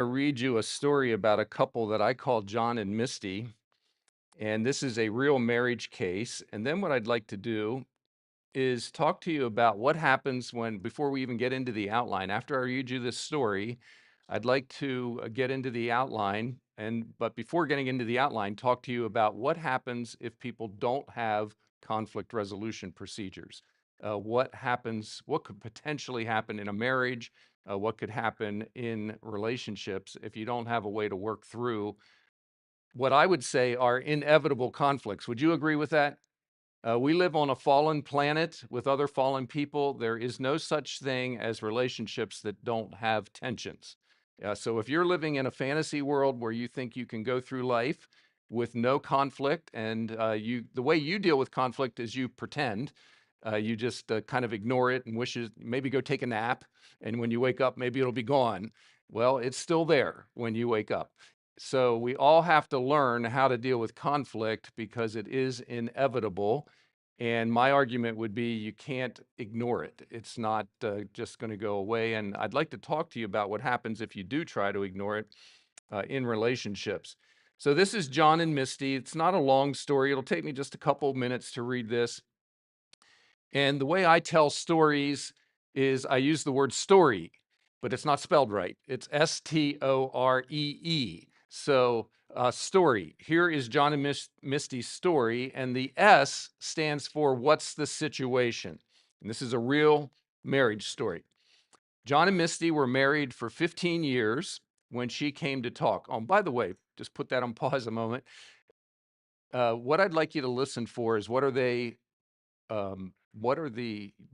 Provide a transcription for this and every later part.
to read you a story about a couple that I call John and Misty, and this is a real marriage case. And then what I'd like to do is talk to you about what happens when, before we even get into the outline, after I read you this story, I'd like to get into the outline. But before getting into the outline, talk to you about what happens if people don't have conflict resolution procedures. What happens, what could potentially happen in a marriage, what could happen in relationships if you don't have a way to work through what I would say are inevitable conflicts. Would you agree with that? We live on a fallen planet with other fallen people. There is no such thing as relationships that don't have tensions. So if you're living in a fantasy world where you think you can go through life with no conflict, and the way you deal with conflict is you pretend, you just kind of ignore it and wishes maybe go take a nap, and when you wake up, maybe it'll be gone. Well, it's still there when you wake up. So we all have to learn how to deal with conflict because it is inevitable. And my argument would be you can't ignore it. It's not just going to go away. And I'd like to talk to you about what happens if you do try to ignore it in relationships. So this is John and Misty. It's not a long story. It'll take me just a couple minutes to read this. And the way I tell stories is I use the word story, but it's not spelled right. It's Storee. So, story. Here is John and Misty's story, and the S stands for what's the situation. And this is a real marriage story. John and Misty were married for 15 years when she came to talk. Oh, by the way, just put that on pause a moment. What I'd like you to listen for is what are the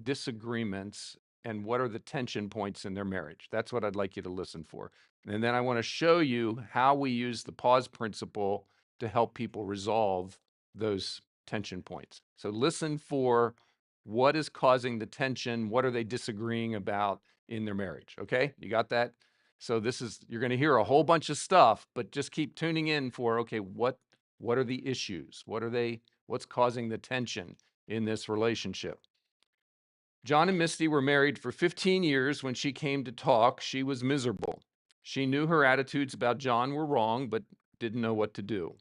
disagreements and what are the tension points in their marriage? That's what I'd like you to listen for. And then I want to show you how we use the pause principle to help people resolve those tension points. So listen for what is causing the tension, what are they disagreeing about in their marriage, okay? You got that? So you're going to hear a whole bunch of stuff, but just keep tuning in for okay, what are the issues? What's causing the tension in this relationship? John and Misty were married for 15 years. When she came to talk, she was miserable. She knew her attitudes about John were wrong, but didn't know what to do.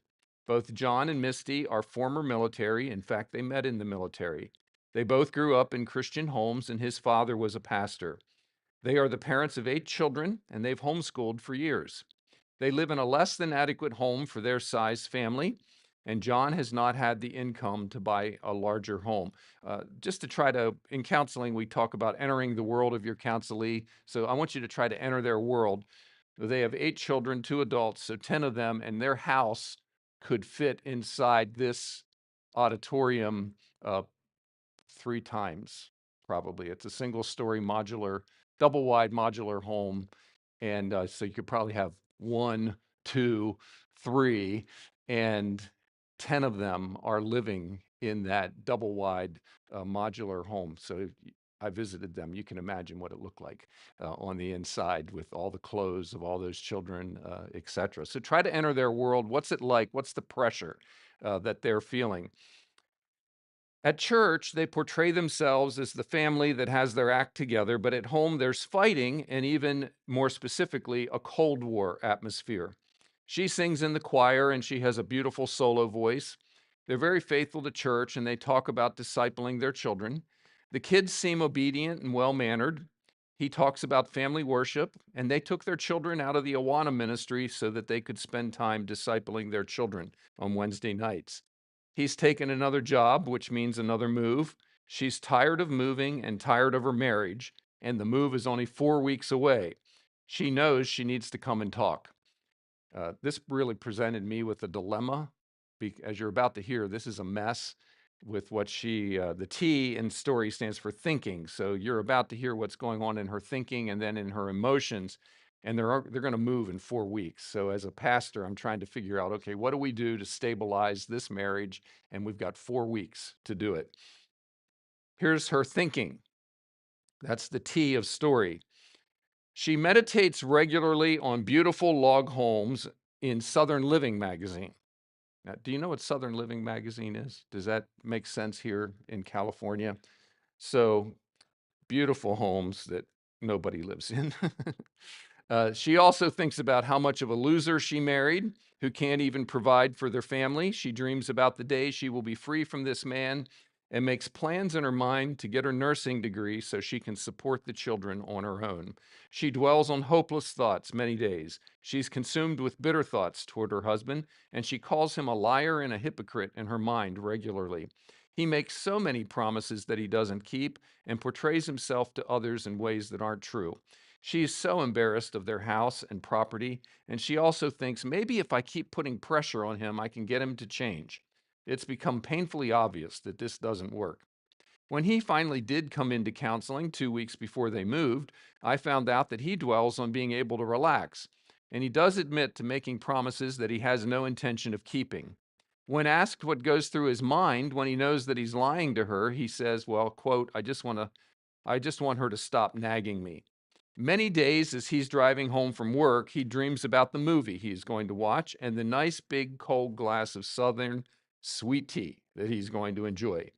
Both John and Misty are former military. In fact, they met in the military. They both grew up in Christian homes, and his father was a pastor. They are the parents of 8 children, and they've homeschooled for years. They live in a less than adequate home for their size family, and John has not had the income to buy a larger home. Just to try to, in counseling, we talk about entering the world of your counselee. So I want you to try to enter their world. They have 8 children, 2 adults, so 10 of them, and their house could fit inside this auditorium 3 times, probably. It's a single story modular, double wide modular home. And so you could probably have 1, 2, 3, and 10 of them are living in that double wide modular home. So I visited them. You can imagine what it looked like on the inside with all the clothes of all those children, etc. So try to enter their world. What's it like? What's the pressure that they're feeling? At church, they portray themselves as the family that has their act together, but at home, there's fighting and even more specifically, a Cold War atmosphere. She sings in the choir and she has a beautiful solo voice. They're very faithful to church and they talk about discipling their children. The kids seem obedient and well mannered. He talks about family worship, and they took their children out of the Awana ministry so that they could spend time discipling their children on Wednesday nights. He's taken another job, which means another move. She's tired of moving and tired of her marriage, and the move is only 4 weeks away. She knows she needs to come and talk. This really presented me with a dilemma. As you're about to hear, this is a mess with the T in story stands for thinking. So you're about to hear what's going on in her thinking and then in her emotions. And they're going to move in 4 weeks. So as a pastor, I'm trying to figure out, okay, what do we do to stabilize this marriage? And we've got 4 weeks to do it. Here's her thinking. That's the T of story. She meditates regularly on beautiful log homes in Southern Living magazine. Now, do you know what Southern Living magazine is? Does that make sense here in California? So beautiful homes that nobody lives in. She also thinks about how much of a loser she married, who can't even provide for their family. She dreams about the day she will be free from this man and makes plans in her mind to get her nursing degree so she can support the children on her own. She dwells on hopeless thoughts many days. She's consumed with bitter thoughts toward her husband, and she calls him a liar and a hypocrite in her mind regularly. He makes so many promises that he doesn't keep and portrays himself to others in ways that aren't true. She is so embarrassed of their house and property, and she also thinks maybe if I keep putting pressure on him, I can get him to change. It's become painfully obvious that this doesn't work. When he finally did come into counseling 2 weeks before they moved, I found out that he dwells on being able to relax, and he does admit to making promises that he has no intention of keeping. When asked what goes through his mind when he knows that he's lying to her, he says, well, quote, I just want her to stop nagging me. Many days as he's driving home from work, he dreams about the movie he's going to watch and the nice big cold glass of Southern sweet tea that he's going to enjoy.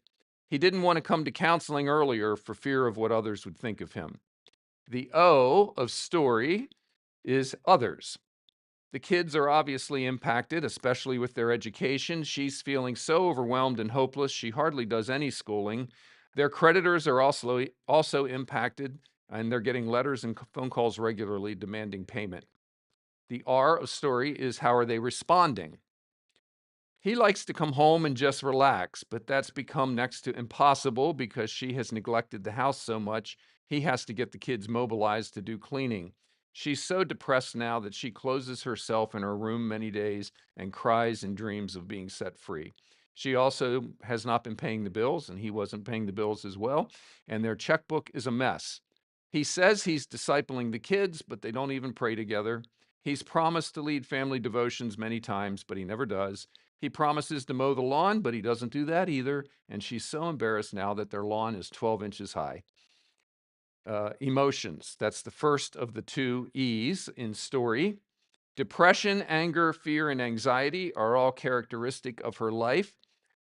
He didn't want to come to counseling earlier for fear of what others would think of him. The O of story is others. The kids are obviously impacted, especially with their education. She's feeling so overwhelmed and hopeless, she hardly does any schooling. Their creditors are also impacted, and they're getting letters and phone calls regularly demanding payment. The R of story is how are they responding? He likes to come home and just relax, but that's become next to impossible because she has neglected the house so much. He has to get the kids mobilized to do cleaning. She's so depressed now that she closes herself in her room many days and cries and dreams of being set free. She also has not been paying the bills, and he wasn't paying the bills as well, and their checkbook is a mess. He says he's discipling the kids, but they don't even pray together. He's promised to lead family devotions many times, but he never does. He promises to mow the lawn, but he doesn't do that either. And she's so embarrassed now that their lawn is 12 inches high. Emotions. That's the first of the two E's in story. Depression, anger, fear, and anxiety are all characteristic of her life.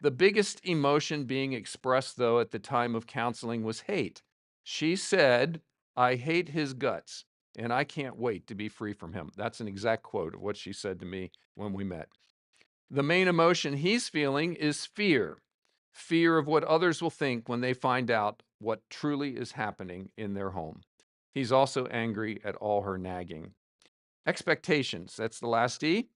The biggest emotion being expressed, though, at the time of counseling was hate. She said, I hate his guts, and I can't wait to be free from him. That's an exact quote of what she said to me when we met. The main emotion he's feeling is fear. Fear of what others will think when they find out what truly is happening in their home. He's also angry at all her nagging. Expectations, that's the last E.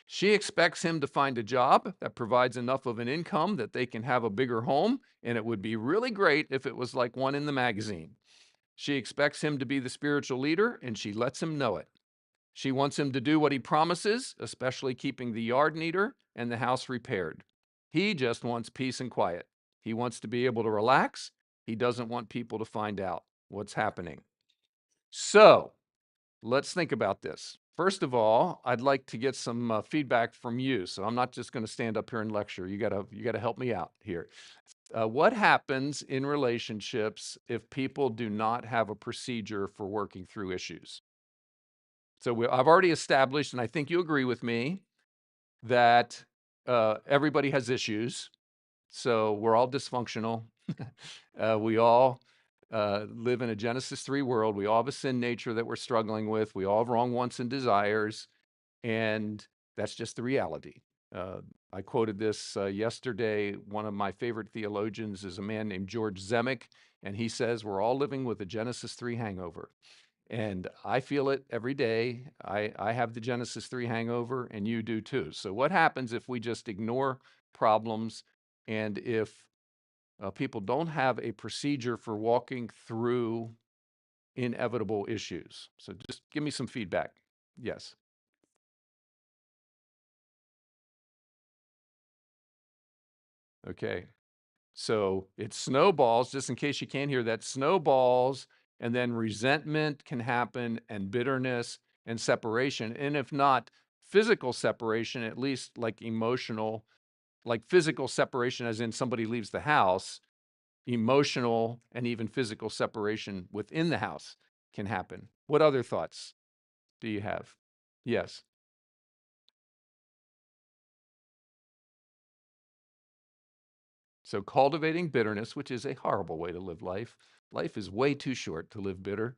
She expects him to find a job that provides enough of an income that they can have a bigger home, and it would be really great if it was like one in the magazine. She expects him to be the spiritual leader, and she lets him know it. She wants him to do what he promises, especially keeping the yard neater and the house repaired. He just wants peace and quiet. He wants to be able to relax. He doesn't want people to find out what's happening. So let's think about this. First of all, I'd like to get some feedback from you. So I'm not just going to stand up here and lecture. You gotta help me out here. What happens in relationships if people do not have a procedure for working through issues? So I've already established, and I think you agree with me, that everybody has issues. So we're all dysfunctional. We all live in a Genesis 3 world. We all have a sin nature that we're struggling with. We all have wrong wants and desires. And that's just the reality. Uh, I quoted this yesterday. One of my favorite theologians is a man named George Zemek, and he says we're all living with a Genesis 3 hangover. And I feel it every day. I have the Genesis 3 hangover, and you do too. So, what happens if we just ignore problems and if people don't have a procedure for walking through inevitable issues? So, just give me some feedback. Yes. Okay. So it snowballs, just in case you can't hear that, snowballs, and then resentment can happen, and bitterness and separation. And if not physical separation, at least like emotional, like physical separation, as in somebody leaves the house, emotional and even physical separation within the house can happen. What other thoughts do you have? Yes. So cultivating bitterness, which is a horrible way to live life. Life is way too short to live bitter.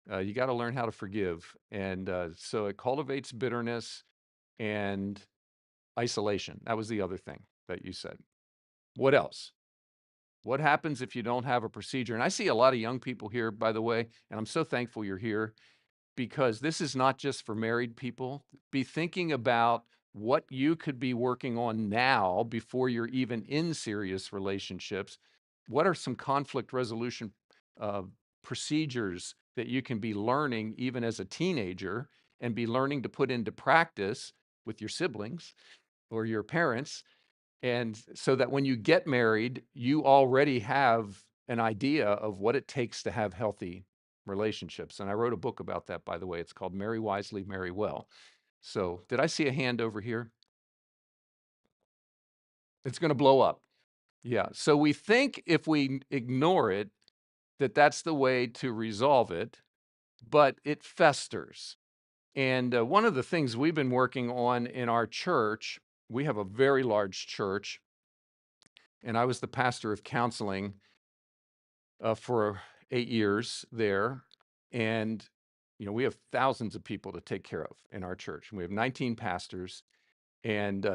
You got to learn how to forgive. And so it cultivates bitterness and isolation. That was the other thing that you said. What else? What happens if you don't have a procedure? And I see a lot of young people here, by the way, and I'm so thankful you're here because this is not just for married people. Be thinking about what you could be working on now before you're even in serious relationships. What are some conflict resolution uh, procedures that you can be learning even as a teenager and be learning to put into practice with your siblings or your parents? And so that when you get married, you already have an idea of what it takes to have healthy relationships. And I wrote a book about that, by the way. It's called Marry Wisely, Marry Well. So did I see a hand over here? It's going to blow up. Yeah. So we think if we ignore it, that that's the way to resolve it, but it festers. And one of the things we've been working on in our church, we have a very large church, and I was the pastor of counseling for 8 years there. And, we have thousands of people to take care of in our church. And we have 19 pastors. And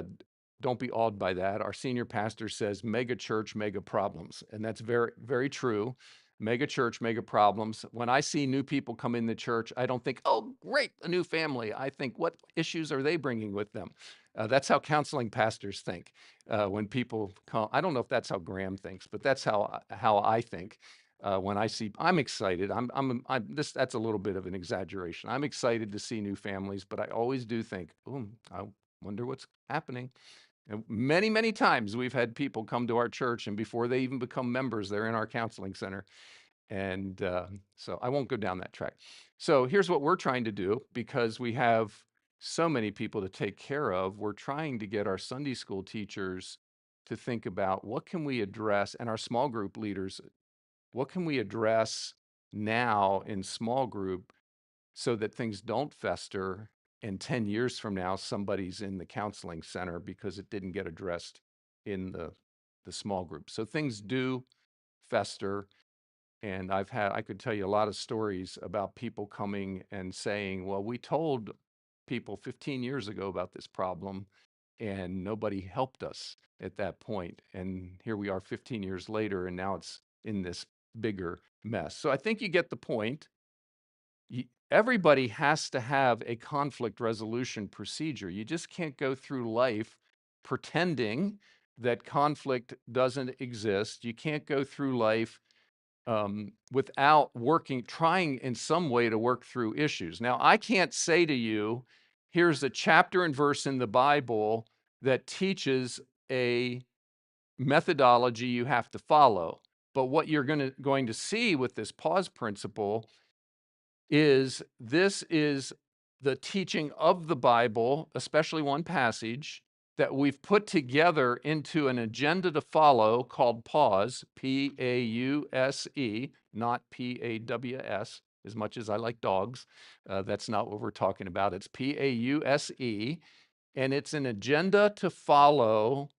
don't be awed by that. Our senior pastor says, mega church, mega problems. And that's very, very true. Mega church, mega problems. When I see new people come in the church, I don't think, oh, great, a new family. I think, what issues are they bringing with them? That's how counseling pastors think. When people come, I don't know if that's how Graham thinks, but that's how I think. When I see, I'm excited. That's a little bit of an exaggeration. I'm excited to see new families, but I always do think, oh, I wonder what's happening. And many, many times we've had people come to our church, and before they even become members, they're in our counseling center. And so I won't go down that track. So here's what we're trying to do, because we have so many people to take care of. We're trying to get our Sunday school teachers to think about what can we address, and our small group leaders, what can we address now in small group so that things don't fester and 10 years from now somebody's in the counseling center because it didn't get addressed in the small group. So things do fester. And I could tell you a lot of stories about people coming and saying, well, we told people 15 years ago about this problem and nobody helped us at that point. And here we are 15 years later, and now it's in this bigger mess. So I think you get the point. Everybody has to have a conflict resolution procedure. You just can't go through life pretending that conflict doesn't exist. You can't go through life without trying in some way to work through issues. Now, I can't say to you, here's a chapter and verse in the Bible that teaches a methodology you have to follow. But what you're going to see with this pause principle is this is the teaching of the Bible, especially one passage that we've put together into an agenda to follow called PAUSE, P-A-U-S-E, not P-A-W-S, as much as I like dogs. That's not what we're talking about. It's P-A-U-S-E, and it's an agenda to follow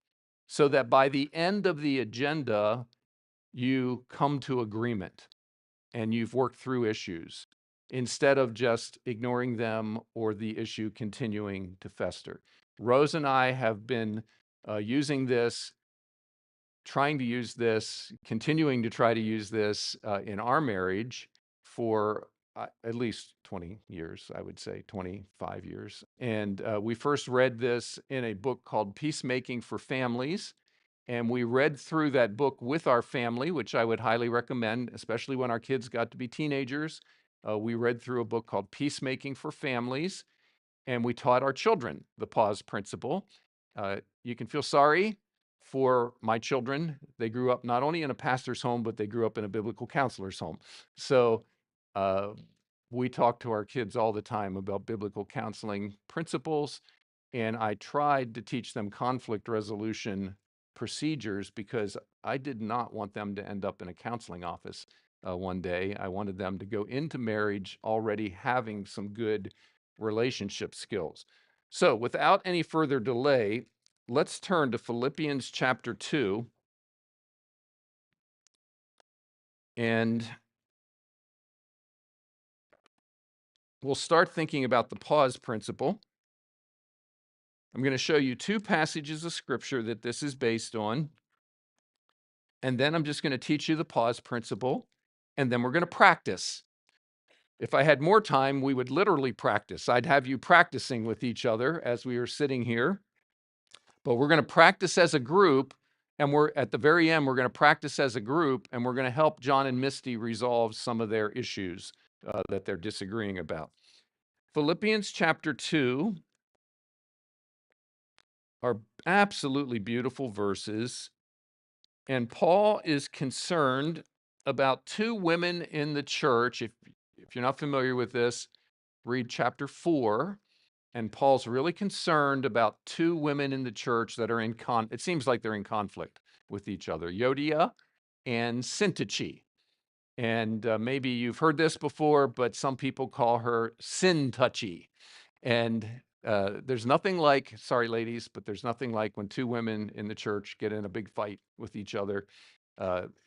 so that by the end of the agenda, you come to agreement and you've worked through issues instead of just ignoring them or the issue continuing to fester. Rose and I have been using this, trying to use this, continuing to try to use this in our marriage for at least 20 years, I would say 25 years. And we first read this in a book called Peacemaking for Families. And we read through that book with our family, which I would highly recommend, especially when our kids got to be teenagers. We read through a book called Peacemaking for Families, and we taught our children the pause principle. You can feel sorry for my children. They grew up not only in a pastor's home, but they grew up in a biblical counselor's home. So we talk to our kids all the time about biblical counseling principles, and I tried to teach them conflict resolution procedures because I did not want them to end up in a counseling office one day. I wanted them to go into marriage already having some good relationship skills. So without any further delay, let's turn to Philippians chapter 2. And we'll start thinking about the pause principle. I'm going to show you two passages of scripture that this is based on. And then I'm just going to teach you the pause principle. And then we're going to practice. If I had more time, we would literally practice. I'd have you practicing with each other as we are sitting here. But we're going to practice as a group. And we're at the very end, we're going to practice as a group. And we're going to help John and Misty resolve some of their issues that they're disagreeing about. Philippians chapter 2 are absolutely beautiful verses. And Paul is concerned about two women in the church. If you're not familiar with this, read chapter 4. And Paul's really concerned about two women in the church that are it seems like they're in conflict with each other, Euodia and Syntyche. And maybe you've heard this before, but some people call her Sin-touchy. And there's nothing like, sorry, ladies, but there's nothing like when two women in the church get in a big fight with each other.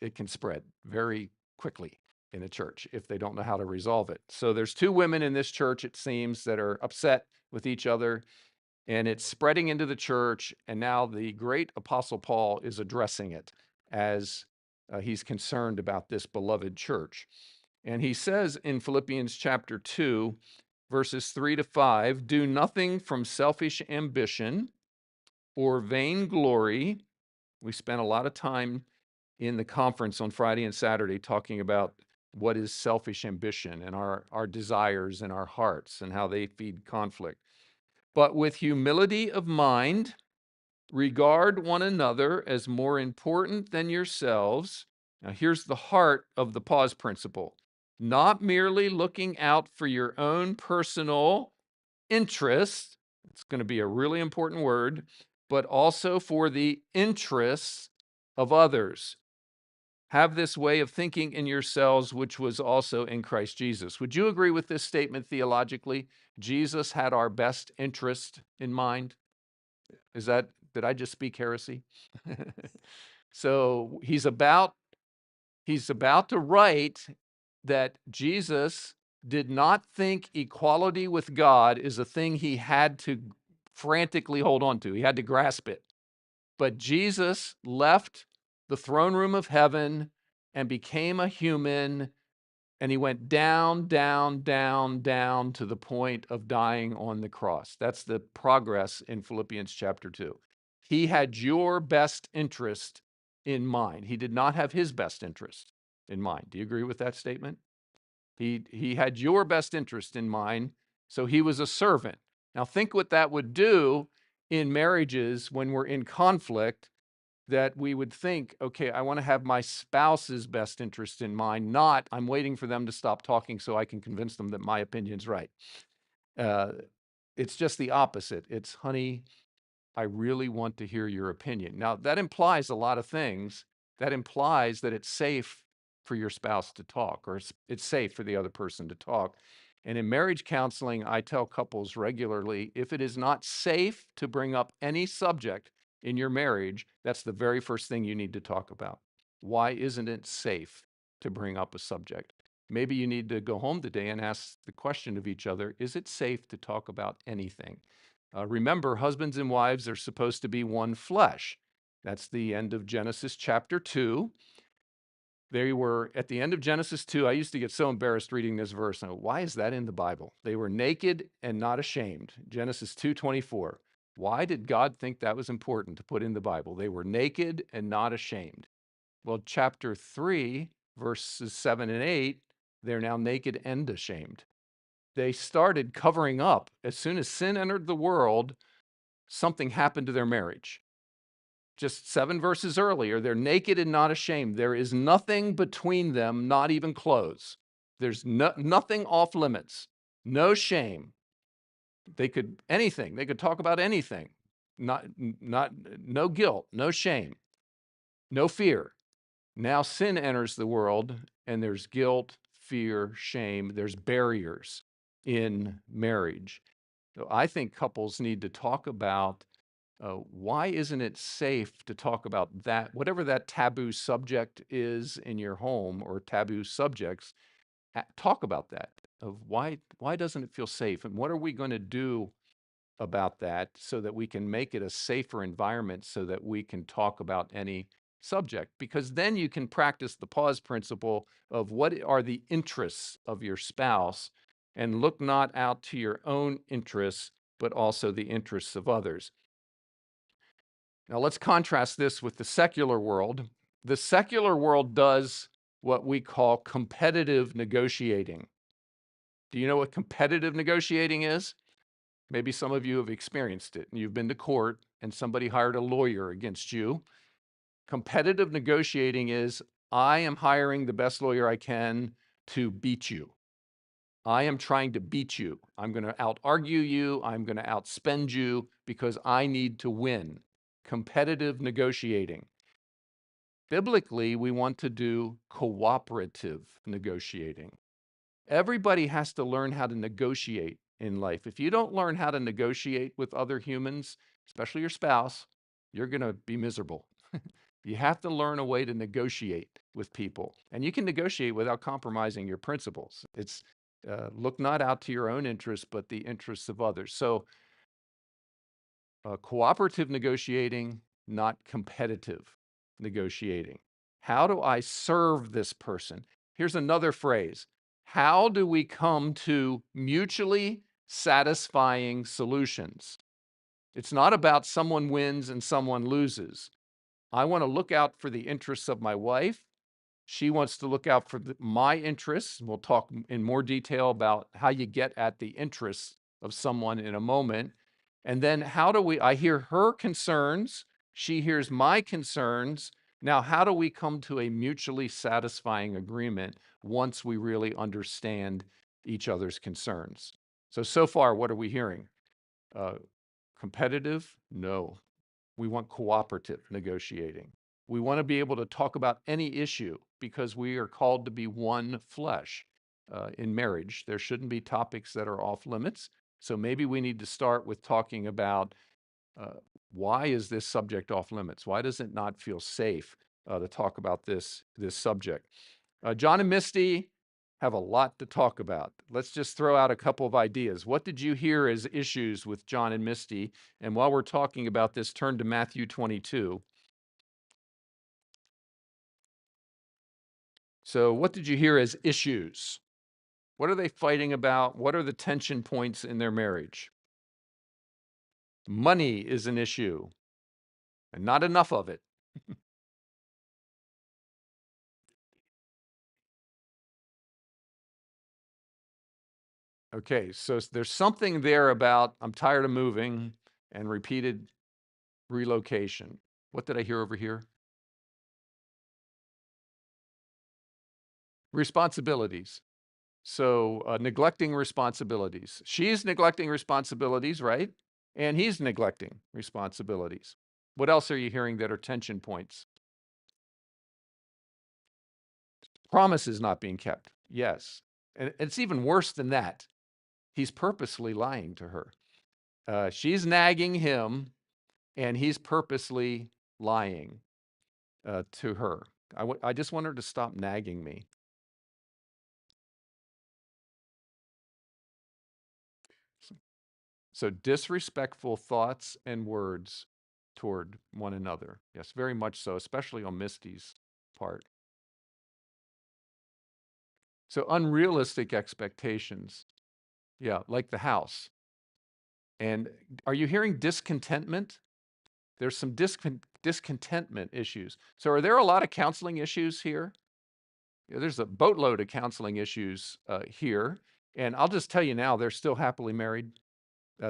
It can spread very quickly in a church if they don't know how to resolve it. So there's two women in this church, it seems, that are upset with each other, and it's spreading into the church. And now the great Apostle Paul is addressing it as he's concerned about this beloved church. And he says in Philippians chapter 2, verses 3-5, do nothing from selfish ambition or vainglory. We spent a lot of time in the conference on Friday and Saturday talking about what is selfish ambition and our desires in our hearts and how they feed conflict. But with humility of mind, regard one another as more important than yourselves. Now, here's the heart of the pause principle. Not merely looking out for your own personal interest, it's going to be a really important word, but also for the interests of others. Have this way of thinking in yourselves, which was also in Christ Jesus. Would you agree with this statement theologically? Jesus had our best interest in mind. Did I just speak heresy? So he's about to write that Jesus did not think equality with God is a thing he had to frantically hold on to. He had to grasp it. But Jesus left the throne room of heaven and became a human, and he went down, down, down, down to the point of dying on the cross. That's the progress in Philippians chapter 2. He had your best interest in mind. He did not have his best interest in mind. Do you agree with that statement? He had your best interest in mind, so he was a servant. Now think what that would do in marriages when we're in conflict, that we would think, okay, I want to have my spouse's best interest in mind, not I'm waiting for them to stop talking so I can convince them that my opinion's right. It's just the opposite. It's, honey, I really want to hear your opinion. Now, that implies a lot of things. That implies that it's safe for your spouse to talk, or it's safe for the other person to talk. And in marriage counseling, I tell couples regularly, if it is not safe to bring up any subject in your marriage, that's the very first thing you need to talk about. Why isn't it safe to bring up a subject? Maybe you need to go home today and ask the question of each other, is it safe to talk about anything? Remember, husbands and wives are supposed to be one flesh. That's the end of Genesis chapter 2. They were, at the end of Genesis 2, I used to get so embarrassed reading this verse. Now, why is that in the Bible? They were naked and not ashamed. Genesis 2:24. Why did God think that was important to put in the Bible? They were naked and not ashamed. Well, chapter 3, verses 7 and 8, they're now naked and ashamed. They started covering up. As soon as sin entered the world, something happened to their marriage. Just 7 verses earlier, they're naked and not ashamed. There is nothing between them, not even clothes. There's nothing off limits, no shame. They could anything. They could talk about anything. No guilt, no shame, no fear. Now sin enters the world, and there's guilt, fear, shame. There's barriers in marriage. So I think couples need to talk about why isn't it safe to talk about that, whatever that taboo subject is in your home or taboo subjects, talk about that. of why doesn't it feel safe? And what are we going to do about that so that we can make it a safer environment so that we can talk about any subject? Because then you can practice the pause principle of what are the interests of your spouse and look not out to your own interests, but also the interests of others. Now, let's contrast this with the secular world. The secular world does what we call competitive negotiating. Do you know what competitive negotiating is? Maybe some of you have experienced it and you've been to court and somebody hired a lawyer against you. Competitive negotiating is I am hiring the best lawyer I can to beat you. I am trying to beat you. I'm going to out-argue you. I'm going to outspend you because I need to win. Competitive negotiating. Biblically, we want to do cooperative negotiating. Everybody has to learn how to negotiate in life. If you don't learn how to negotiate with other humans, especially your spouse, you're going to be miserable. You have to learn a way to negotiate with people. And you can negotiate without compromising your principles. It's look not out to your own interests, but the interests of others. So cooperative negotiating, not competitive negotiating. How do I serve this person? Here's another phrase. How do we come to mutually satisfying solutions? It's not about someone wins and someone loses. I want to look out for the interests of my wife. She wants to look out for my interests. We'll talk in more detail about how you get at the interests of someone in a moment. And then I hear her concerns, she hears my concerns. Now, how do we come to a mutually satisfying agreement once we really understand each other's concerns? So far, what are we hearing? Uh, Competitive? No. We want cooperative negotiating. We want to be able to talk about any issue because we are called to be one flesh in marriage. There shouldn't be topics that are off limits. So maybe we need to start with talking about uh, why is this subject off limits? Why does it not feel safe to talk about this subject? John and Misty have a lot to talk about. Let's just throw out a couple of ideas. What did you hear as issues with John and Misty? And while we're talking about this, turn to Matthew 22. So, what did you hear as issues? What are they fighting about? What are the tension points in their marriage? Money is an issue, and not enough of it. Okay, so there's something there about I'm tired of moving and repeated relocation. What did I hear over here? Responsibilities. So, neglecting responsibilities. She's neglecting responsibilities, right? And he's neglecting responsibilities. What else are you hearing that are tension points? Promises not being kept. Yes. And it's even worse than that. He's purposely lying to her. She's nagging him, and he's purposely lying to her. I just want her to stop nagging me. So disrespectful thoughts and words toward one another. Yes, very much so, especially on Misty's part. So unrealistic expectations. Yeah, like the house. And are you hearing discontentment? There's some discontentment issues. So are there a lot of counseling issues here? Yeah, there's a boatload of counseling issues here. And I'll just tell you now, they're still happily married.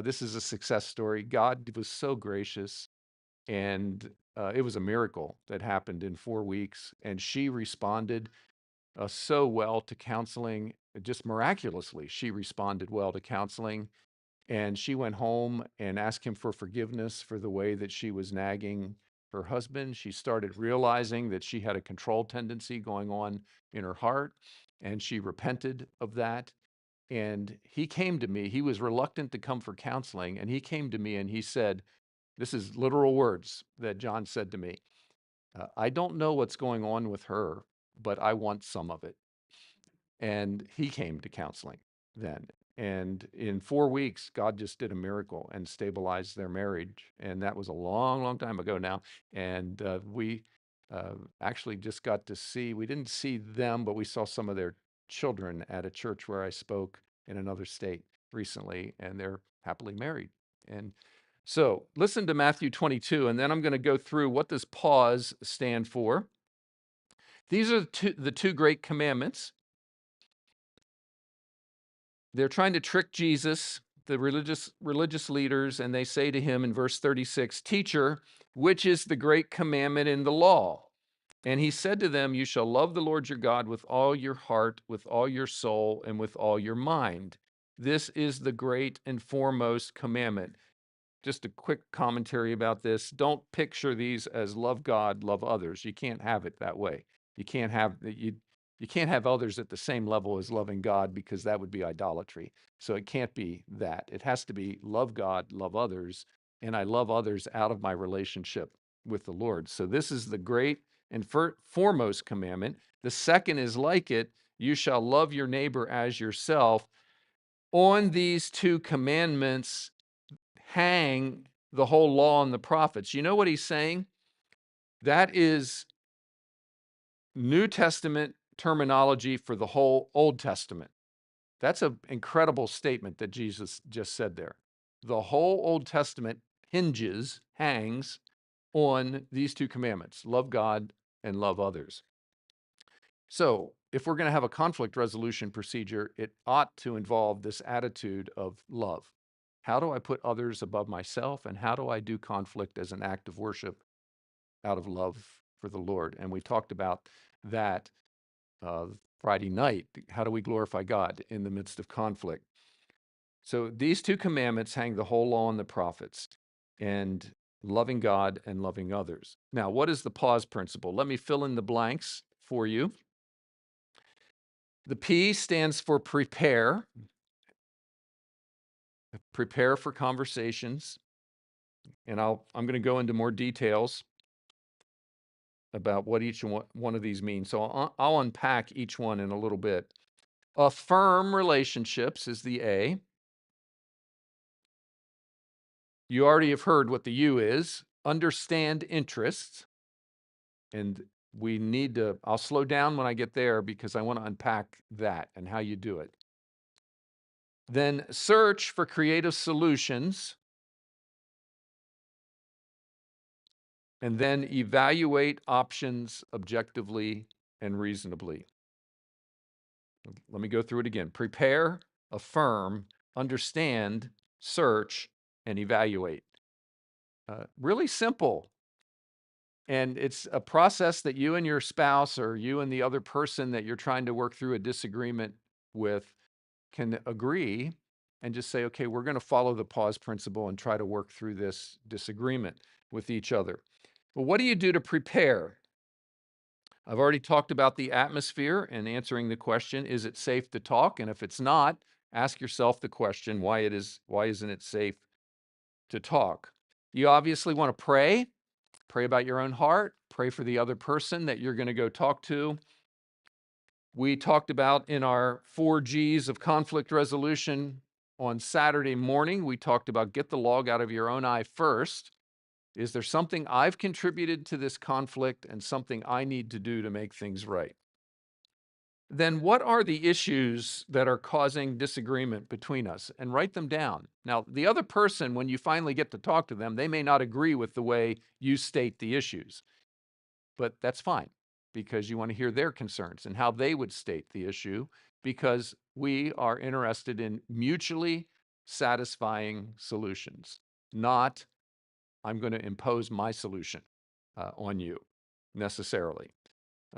This is a success story. God was so gracious. And it was a miracle that happened in 4 weeks. And she responded so well to counseling, just miraculously. She responded well to counseling. And she went home and asked him for forgiveness for the way that she was nagging her husband. She started realizing that she had a control tendency going on in her heart. And she repented of that. And he came to me. He was reluctant to come for counseling. And he came to me and he said, this is literal words that John said to me. I don't know what's going on with her, but I want some of it. And he came to counseling. then. And in 4 weeks, God just did a miracle and stabilized their marriage. And that was a long, long time ago now. And we actually just got to see, we didn't see them, but we saw some of their children at a church where I spoke in another state recently, and they're happily married. And so listen to Matthew 22, and then I'm going to go through what does pause stand for. These are the two great commandments. They're trying to trick Jesus, the religious leaders, and they say to him in verse 36, "Teacher, which is the great commandment in the law?" And he said to them, "You shall love the Lord your God with all your heart, with all your soul, and with all your mind. This is the great and foremost commandment." Just a quick commentary about this. Don't picture these as love God, love others. You can't have it that way. You can't have you can't have others at the same level as loving God, because that would be idolatry. So it can't be that. It has to be love God, love others, and I love others out of my relationship with the Lord. So this is the great and foremost commandment. The second is like it, you shall love your neighbor as yourself. On these two commandments hang the whole law and the prophets. You know what he's saying? That is New Testament terminology for the whole Old Testament. That's an incredible statement that Jesus just said there. The whole Old Testament hangs on these two commandments: love God and love others. So, if we're going to have a conflict resolution procedure, it ought to involve this attitude of love. How do I put others above myself, and how do I do conflict as an act of worship out of love for the Lord? And we talked about that uh, Friday night. How do we glorify God in the midst of conflict? So these two commandments hang the whole law and the prophets, and loving God and loving others. Now, what is the pause principle? Let me fill in the blanks for you. The P stands for prepare. Prepare for conversations. And I'm going to go into more details about what each one of these means. So I'll unpack each one in a little bit. Affirm relationships is the A. You already have heard what the U is. Understand interests. And I'll slow down when I get there, because I want to unpack that and how you do it. Then search for creative solutions. And then evaluate options objectively and reasonably. Let me go through it again. Prepare, affirm, understand, search, and evaluate. Really simple. And it's a process that you and your spouse, or you and the other person that you're trying to work through a disagreement with, can agree and just say, okay, we're going to follow the pause principle and try to work through this disagreement with each other. Well, what do you do to prepare? I've already talked about the atmosphere and answering the question, is it safe to talk? And if it's not, ask yourself the question, why isn't it safe to talk? You obviously want to pray about your own heart, pray for the other person that you're going to go talk to. We talked about in our 4 G's of conflict resolution on Saturday morning, we talked about get the log out of your own eye first. Is there something I've contributed to this conflict and something I need to do to make things right? Then what are the issues that are causing disagreement between us? And write them down. Now, the other person, when you finally get to talk to them, they may not agree with the way you state the issues, but that's fine, because you want to hear their concerns and how they would state the issue, because we are interested in mutually satisfying solutions, not I'm going to impose my solution on you necessarily.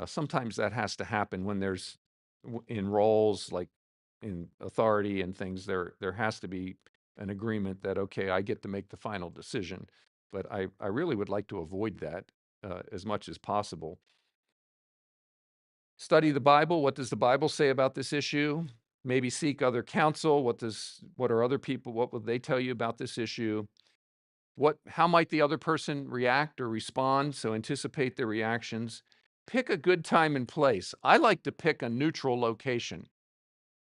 Sometimes that has to happen when there's in roles like in authority and things. There has to be an agreement that, okay, I get to make the final decision, but I really would like to avoid that as much as possible. Study the Bible. What does the Bible say about this issue? Maybe seek other counsel. What are other people, what would they tell you about this issue? How might the other person react or respond? So anticipate their reactions. Pick a good time and place. I like to pick a neutral location.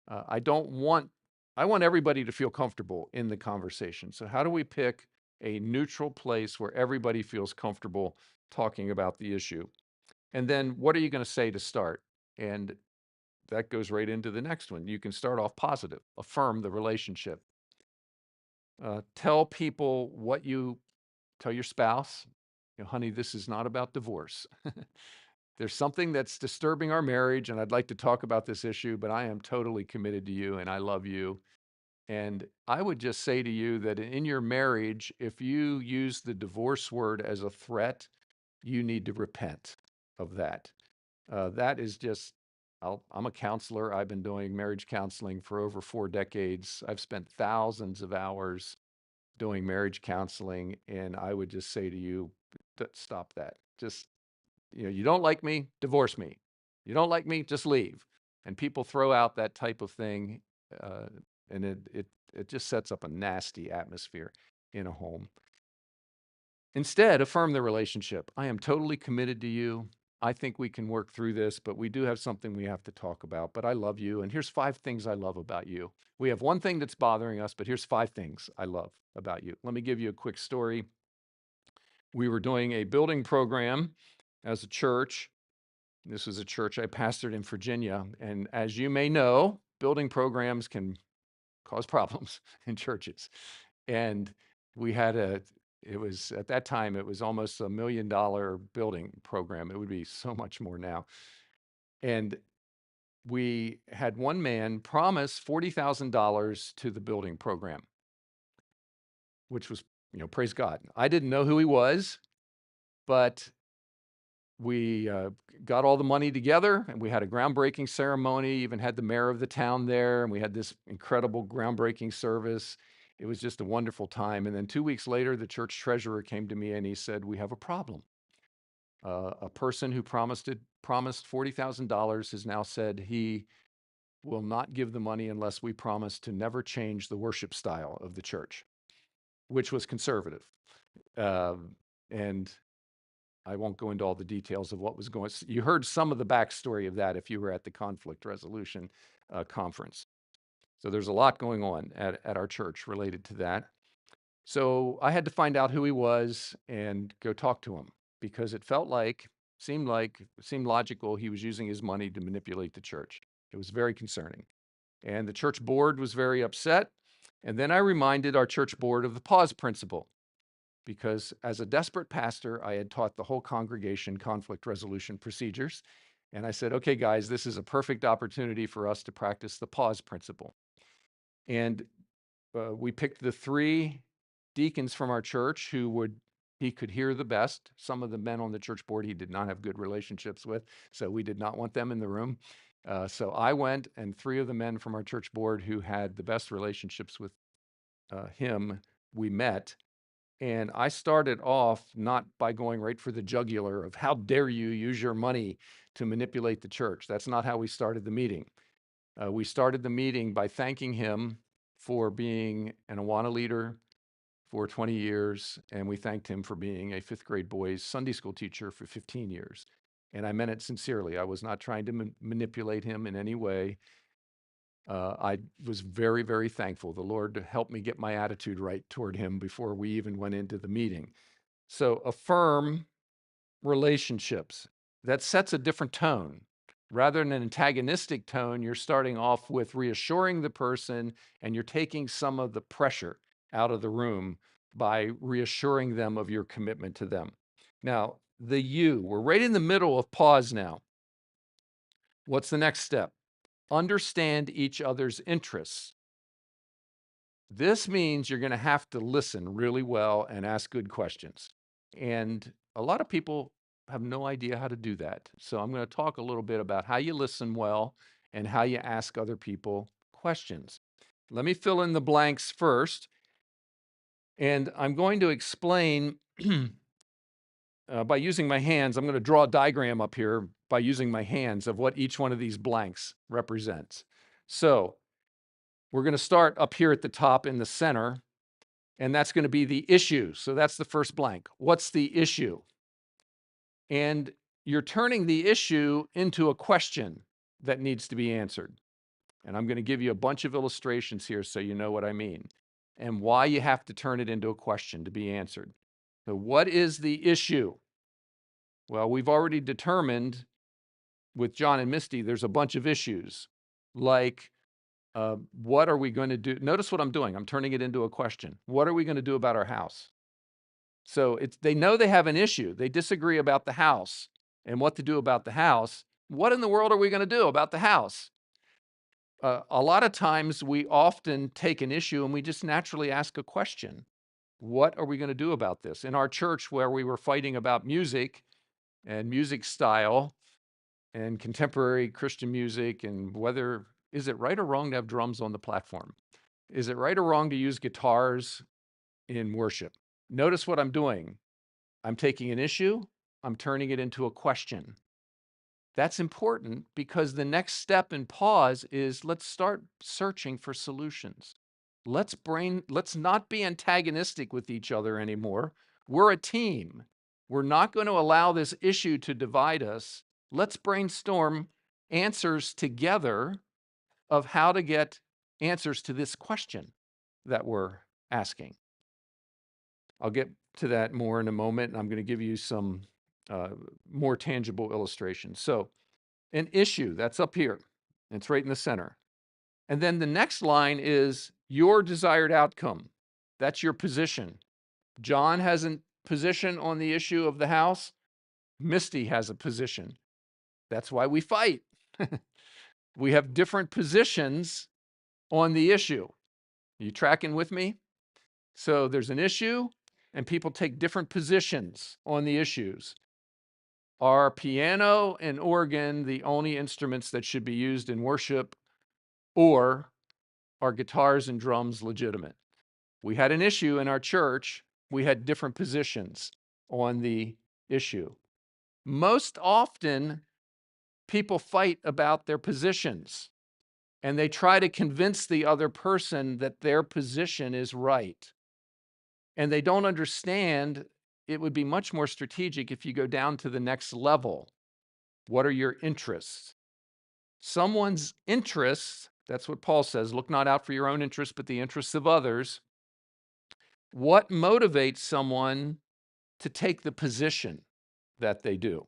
I don't want, I want everybody to feel comfortable in the conversation. So how do we pick a neutral place where everybody feels comfortable talking about the issue? And then what are you going to say to start? And that goes right into the next one. You can start off positive, affirm the relationship. Tell people what you tell your spouse, honey, this is not about divorce. There's something that's disturbing our marriage, and I'd like to talk about this issue, but I am totally committed to you and I love you. And I would just say to you that in your marriage, if you use the divorce word as a threat, you need to repent of that. That is just, I'm a counselor. I've been doing marriage counseling for over 4 decades. I've spent thousands of hours doing marriage counseling, and I would just say to you, stop that. Just, you don't like me, divorce me. You don't like me, just leave. And people throw out that type of thing, uh, and it just sets up a nasty atmosphere in a home. Instead, affirm the relationship. I am totally committed to you. I think we can work through this, but we do have something we have to talk about. But I love you. And here's 5 things I love about you. We have one thing that's bothering us, but here's 5 things I love about you. Let me give you a quick story. We were doing a building program as a church. This was a church I pastored in Virginia. And as you may know, building programs can cause problems in churches. And we had it was at that time, it was almost $1 million building program. It would be so much more now. And we had one man promise $40,000 to the building program, which was, praise God. I didn't know who he was, but we got all the money together and we had a groundbreaking ceremony, even had the mayor of the town there, and we had this incredible groundbreaking service. It was just a wonderful time. And then 2 weeks later, the church treasurer came to me and he said, we have a problem. A person who promised $40,000 has now said he will not give the money unless we promise to never change the worship style of the church, which was conservative. And I won't go into all the details of what was going. You heard some of the backstory of that if you were at the conflict resolution conference. So there's a lot going on at our church related to that. So I had to find out who he was and go talk to him because it seemed logical he was using his money to manipulate the church. It was very concerning. And the church board was very upset. And then I reminded our church board of the pause principle because as a desperate pastor, I had taught the whole congregation conflict resolution procedures. And I said, okay, guys, this is a perfect opportunity for us to practice the pause principle. And we picked the 3 deacons from our church who he could hear the best. Some of the men on the church board he did not have good relationships with, so we did not want them in the room. So I went, and 3 of the men from our church board who had the best relationships with him, we met. And I started off not by going right for the jugular of how dare you use your money to manipulate the church. That's not how we started the meeting. We started the meeting by thanking him for being an Awana leader for 20 years, and we thanked him for being a 5th grade boys Sunday school teacher for 15 years. And I meant it sincerely. I was not trying to manipulate him in any way. I was very, very thankful. The Lord helped me get my attitude right toward him before we even went into the meeting. So affirm relationships. That sets a different tone. Rather than an antagonistic tone, you're starting off with reassuring the person and you're taking some of the pressure out of the room by reassuring them of your commitment to them. Now, we're right in the middle of pause now. What's the next step? Understand each other's interests. This means you're going to have to listen really well and ask good questions. And a lot of people have no idea how to do that. So I'm going to talk a little bit about how you listen well and how you ask other people questions. Let me fill in the blanks first. And I'm going to explain by using my hands. I'm going to draw a diagram up here by using my hands of what each one of these blanks represents. So we're going to start up here at the top in the center, and that's going to be the issue. So that's the first blank. What's the issue? And you're turning the issue into a question that needs to be answered. And I'm going to give you a bunch of illustrations here so you know what I mean and why you have to turn it into a question to be answered. So, what is the issue? Well, we've already determined with John and Misty, there's a bunch of issues like what are we going to do? Notice what I'm doing. I'm turning it into a question. What are we going to do about our house? So they know they have an issue. They disagree about the house and what to do about the house. What in the world are we going to do about the house? A lot of times we often take an issue and we just naturally ask a question. What are we going to do about this? In our church, where we were fighting about music and music style and contemporary Christian music and whether is it right or wrong to have drums on the platform? Is it right or wrong to use guitars in worship? Notice what I'm doing. I'm taking an issue, I'm turning it into a question. That's important because the next step in pause is let's start searching for solutions. Let's not be antagonistic with each other anymore. We're a team. We're not going to allow this issue to divide us. Let's brainstorm answers together of how to get answers to this question that we're asking. I'll get to that more in a moment, and I'm going to give you some more tangible illustrations. So, an issue that's up here, it's right in the center. And then the next line is your desired outcome. That's your position. John has a position on the issue of the house. Misty has a position. That's why we fight. We have different positions on the issue. Are you tracking with me? So there's an issue, and people take different positions on the issues. Are piano and organ the only instruments that should be used in worship, or are guitars and drums legitimate? We had an issue in our church. We had different positions on the issue. Most often, people fight about their positions and they try to convince the other person that their position is right. And they don't understand it would be much more strategic if you go down to the next level. What are your interests? Someone's interests, that's what Paul says, look not out for your own interests, but the interests of others. What motivates someone to take the position that they do?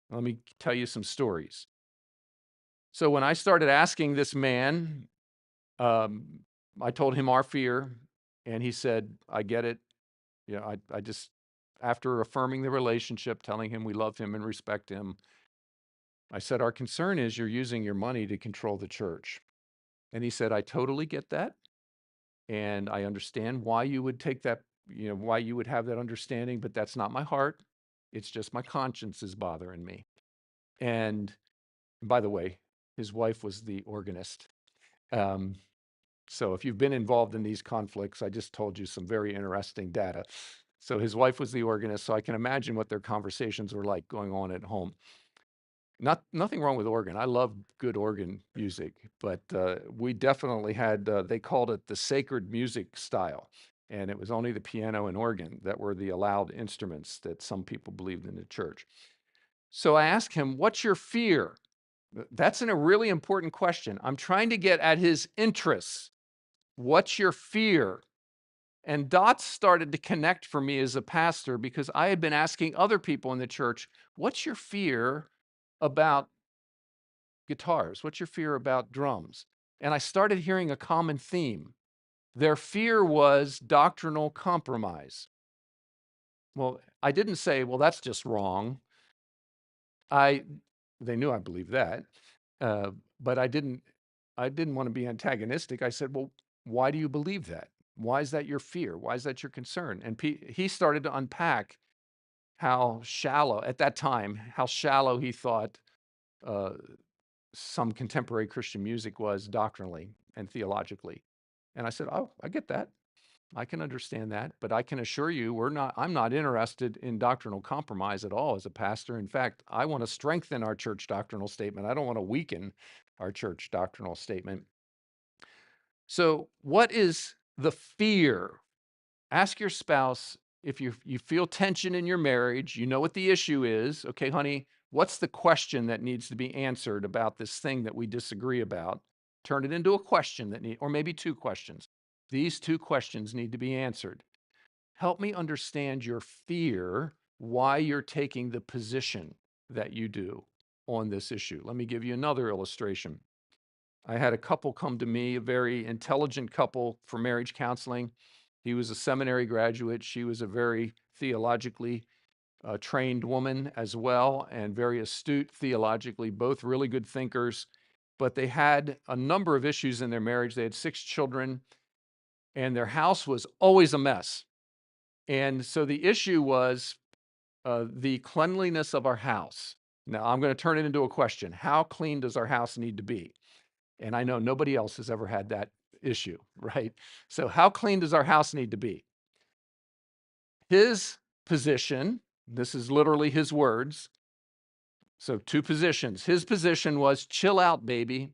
Let me tell you some stories. So when I started asking this man, I told him our fear, and he said, I get it. Yeah, I just, after affirming the relationship, telling him we love him and respect him, I said, our concern is you're using your money to control the church. And he said, I totally get that. And I understand why you would take that, why you would have that understanding, but that's not my heart. It's just my conscience is bothering me. And by the way, his wife was the organist. Um, so if you've been involved in these conflicts, I just told you some very interesting data. So his wife was the organist, so I can imagine what their conversations were like going on at home. Nothing wrong with organ. I love good organ music, but we definitely had, they called it the sacred music style. And it was only the piano and organ that were the allowed instruments that some people believed in the church. So I asked him, what's your fear? That's a really important question. I'm trying to get at his interests. What's your fear? And dots started to connect for me as a pastor because I had been asking other people in the church, what's your fear about guitars? What's your fear about drums? And I started hearing a common theme. Their fear was doctrinal compromise. Well, I didn't say, well, that's just wrong. They knew I believed that, but I didn't want to be antagonistic. I said, well, why do you believe that? Why is that your fear? Why is that your concern? And he started to unpack how shallow, at that time, how shallow he thought some contemporary Christian music was doctrinally and theologically. And I said, oh, I get that. I can understand that, but I can assure you I'm not interested in doctrinal compromise at all as a pastor. In fact, I want to strengthen our church doctrinal statement. I don't want to weaken our church doctrinal statement. So, what is the fear? Ask your spouse if you feel tension in your marriage, you know what the issue is. Okay, honey, what's the question that needs to be answered about this thing that we disagree about? turn it into a question or maybe two questions. These two questions need to be answered. Help me understand your fear, why you're taking the position that you do on this issue. Let me give you another illustration. I had a couple come to me, a very intelligent couple for marriage counseling. He was a seminary graduate. She was a very theologically trained woman as well, and very astute theologically, both really good thinkers. But they had a number of issues in their marriage. They had 6 children, and their house was always a mess. And so the issue was the cleanliness of our house. Now, I'm going to turn it into a question. How clean does our house need to be? And I know nobody else has ever had that issue, right? So, how clean does our house need to be? His position, this is literally his words. So, two positions. His position was chill out, baby.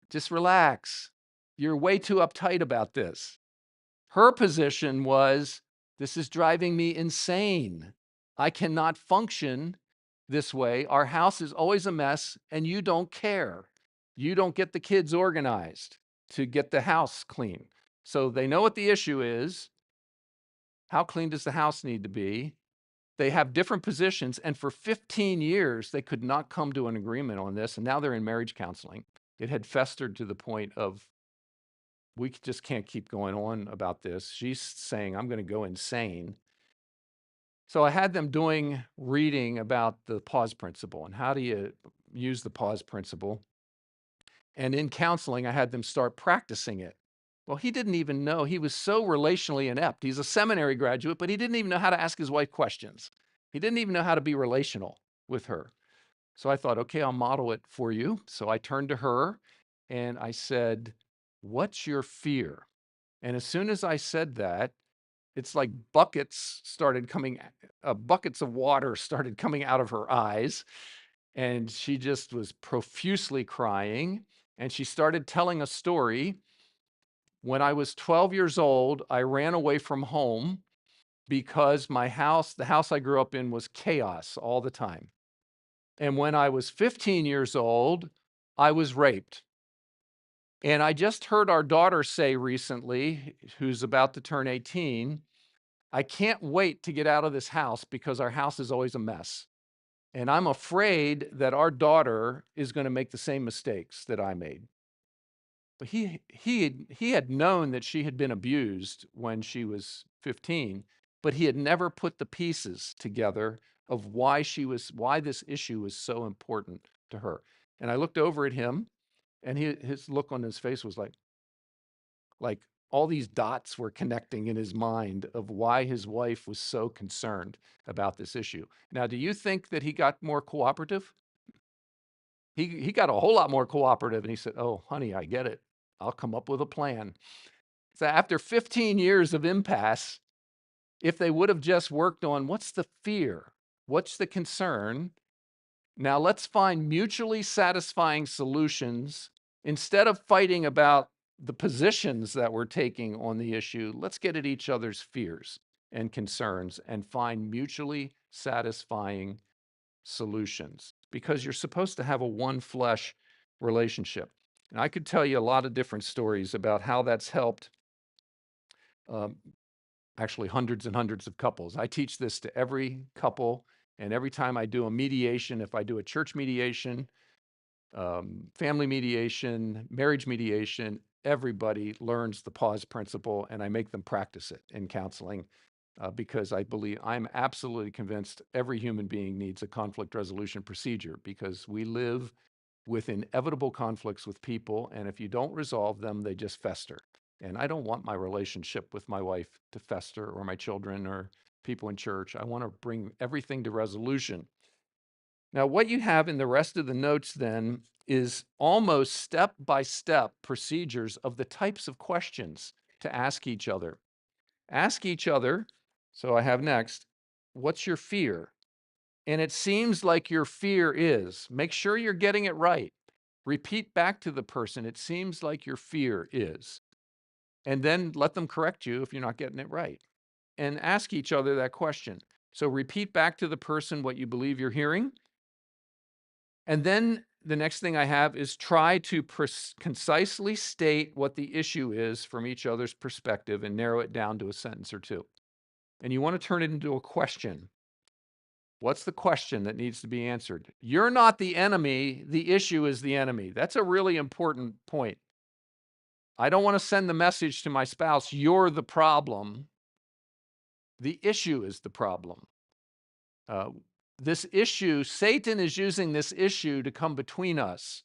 Just relax. You're way too uptight about this. Her position was, this is driving me insane. I cannot function this way. Our house is always a mess, and you don't care. You don't get the kids organized to get the house clean. So they know what the issue is. How clean does the house need to be? They have different positions, and for 15 years, they could not come to an agreement on this, and now they're in marriage counseling. It had festered to the point of, we just can't keep going on about this. She's saying, I'm going to go insane. So I had them doing reading about the pause principle and how do you use the pause principle. And in counseling, I had them start practicing it. Well, he didn't even know. He was so relationally inept. He's a seminary graduate, but he didn't even know how to ask his wife questions. He didn't even know how to be relational with her. So I thought, okay, I'll model it for you. So I turned to her and I said, what's your fear? And as soon as I said that, it's like buckets of water started coming out of her eyes. And she just was profusely crying. And she started telling a story. When I was 12 years old, I ran away from home because the house I grew up in, was chaos all the time. And when I was 15 years old, I was raped. And I just heard our daughter say recently, who's about to turn 18, I can't wait to get out of this house because our house is always a mess. And I'm afraid that our daughter is going to make the same mistakes that I made. But he had known that she had been abused when she was 15, but he had never put the pieces together of why this issue was so important to her. And I looked over at him, and his look on his face was like all these dots were connecting in his mind of why his wife was so concerned about this issue. Now, do you think that he got more cooperative? He got a whole lot more cooperative, and he said, "Oh, honey, I get it. I'll come up with a plan." So after 15 years of impasse, if they would have just worked on what's the fear, what's the concern, now let's find mutually satisfying solutions. Instead of fighting about the positions that we're taking on the issue, let's get at each other's fears and concerns and find mutually satisfying solutions, because you're supposed to have a one flesh relationship. And I could tell you a lot of different stories about how that's helped, um, actually hundreds and hundreds of couples. I teach this to every couple, and every time I do a mediation, if I do a church mediation, family mediation, marriage mediation, everybody learns the pause principle, and I make them practice it in counseling, because I'm absolutely convinced every human being needs a conflict resolution procedure, because we live with inevitable conflicts with people, and if you don't resolve them, they just fester. And I don't want my relationship with my wife to fester, or my children, or people in church. I want to bring everything to resolution. Now, what you have in the rest of the notes then is almost step-by-step procedures of the types of questions to ask each other. Ask each other, so I have next, what's your fear? And it seems like your fear is, make sure you're getting it right. Repeat back to the person, it seems like your fear is. And then let them correct you if you're not getting it right. And ask each other that question. So repeat back to the person what you believe you're hearing. And then the next thing I have is try to concisely state what the issue is from each other's perspective and narrow it down to a sentence or two. And you want to turn it into a question. What's the question that needs to be answered? You're not the enemy. The issue is the enemy. That's a really important point. I don't want to send the message to my spouse, you're the problem. The issue is the problem. This issue, Satan is using this issue to come between us.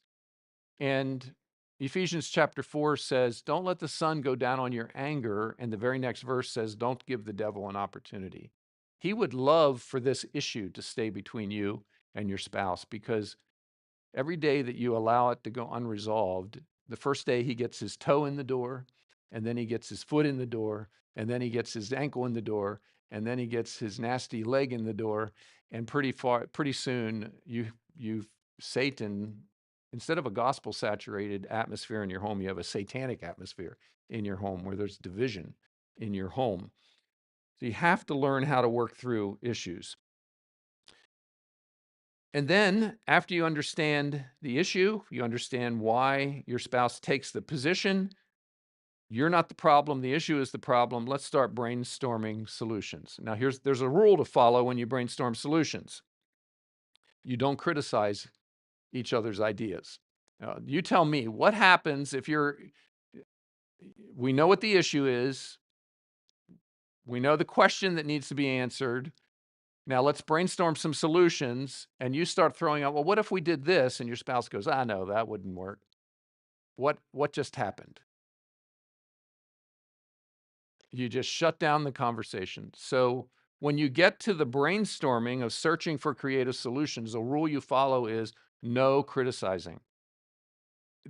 And Ephesians chapter 4 says, don't let the sun go down on your anger. And the very next verse says, don't give the devil an opportunity. He would love for this issue to stay between you and your spouse, because every day that you allow it to go unresolved, the first day he gets his toe in the door, and then he gets his foot in the door, and then he gets his ankle in the door, and then he gets his nasty leg in the door, and pretty soon you've Satan, instead of a gospel saturated atmosphere in your home, you have a satanic atmosphere in your home where there's division in your home. So you have to learn how to work through issues. And then after you understand the issue, you understand why your spouse takes the position, you're not the problem, the issue is the problem. Let's start brainstorming solutions. Now there's a rule to follow when you brainstorm solutions. You don't criticize each other's ideas. You tell me what happens if we know what the issue is. We know the question that needs to be answered. Now let's brainstorm some solutions, and you start throwing out, well, what if we did this? And your spouse goes, no, that wouldn't work. What just happened? You just shut down the conversation. So when you get to the brainstorming of searching for creative solutions, the rule you follow is no criticizing.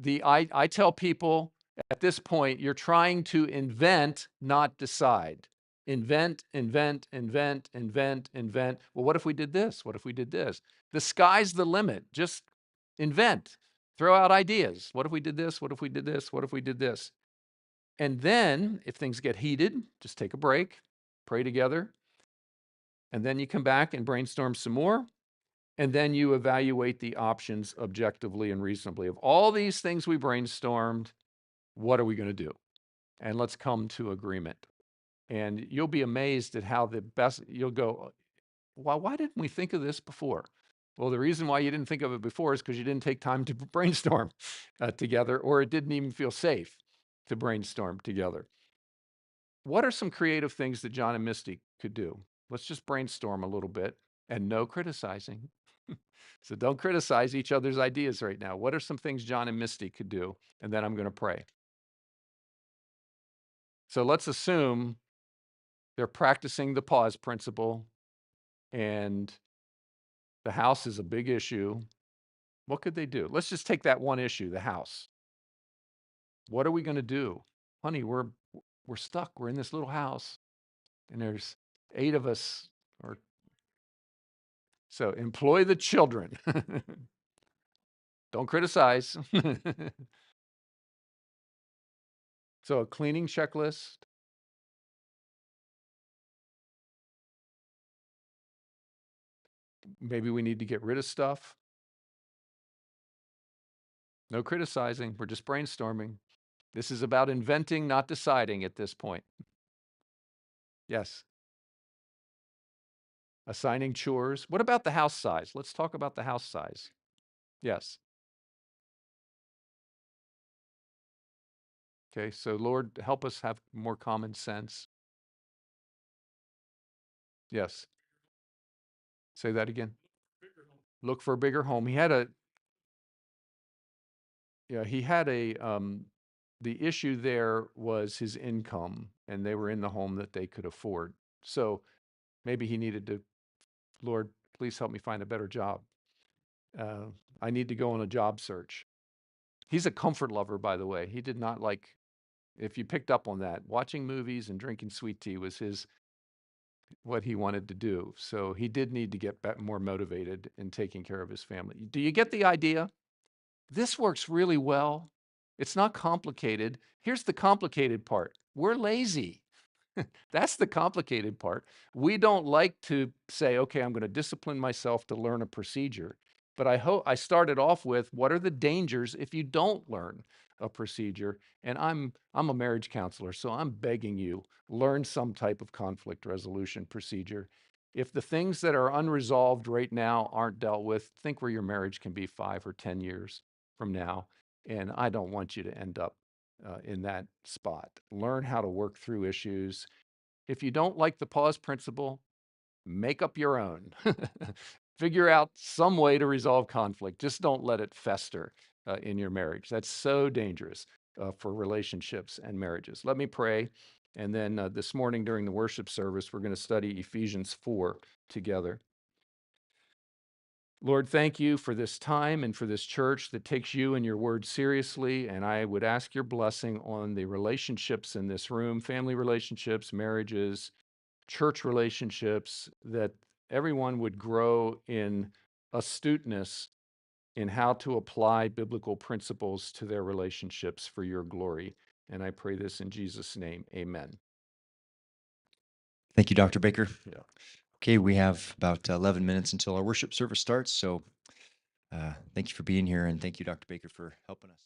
I tell people at this point, you're trying to invent, not decide. Invent, invent, invent, invent, invent. Well, what if we did this? What if we did this? The sky's the limit. Just invent. Throw out ideas. What if we did this? What if we did this? What if we did this? And then if things get heated, just take a break, pray together, and then you come back and brainstorm some more. And then you evaluate the options objectively and reasonably. Of all these things we brainstormed, what are we going to do? And let's come to agreement. And you'll be amazed at how you'll go, well, why didn't we think of this before? Well, the reason why you didn't think of it before is because you didn't take time to brainstorm together, or it didn't even feel safe to brainstorm together. What are some creative things that John and Misty could do? Let's just brainstorm a little bit, and no criticizing. So don't criticize each other's ideas right now. What are some things John and Misty could do? And then I'm going to pray. So let's assume they're practicing the pause principle and the house is a big issue. What could they do? Let's just take that one issue, the house. What are we going to do? Honey, we're stuck. We're in this little house and there's 8 of us. So employ the children. Don't criticize. So a cleaning checklist. Maybe we need to get rid of stuff. No criticizing. We're just brainstorming. This is about inventing, not deciding at this point. Yes. Assigning chores. What about the house size? Let's talk about the house size. Yes. Okay, so Lord, help us have more common sense. Yes. Say that again. Look for a bigger home. He had a the issue there was his income, and they were in the home that they could afford. So maybe he needed to, Lord, please help me find a better job. I need to go on a job search. He's a comfort lover, by the way. He did not like, if you picked up on that, watching movies and drinking sweet tea was what he wanted to do. So he did need to get more motivated in taking care of his family. Do you get the idea? This works really well. It's not complicated. Here's the complicated part. We're lazy. That's the complicated part. We don't like to say, okay, I'm going to discipline myself to learn a procedure. But I started off with what are the dangers if you don't learn a procedure? And I'm a marriage counselor, so I'm begging you, learn some type of conflict resolution procedure. If the things that are unresolved right now aren't dealt with, think where your marriage can be 5 or 10 years from now. And I don't want you to end up in that spot. Learn how to work through issues. If you don't like the pause principle, make up your own. Figure out some way to resolve conflict. Just don't let it fester in your marriage. That's so dangerous for relationships and marriages. Let me pray. And then this morning during the worship service, we're going to study Ephesians 4 together. Lord, thank you for this time and for this church that takes you and your word seriously. And I would ask your blessing on the relationships in this room, family relationships, marriages, church relationships, that everyone would grow in astuteness in how to apply biblical principles to their relationships for your glory. And I pray this in Jesus' name. Amen. Thank you, Dr. Baker. Yeah. Okay, we have about 11 minutes until our worship service starts. So thank you for being here, and thank you, Dr. Baker, for helping us.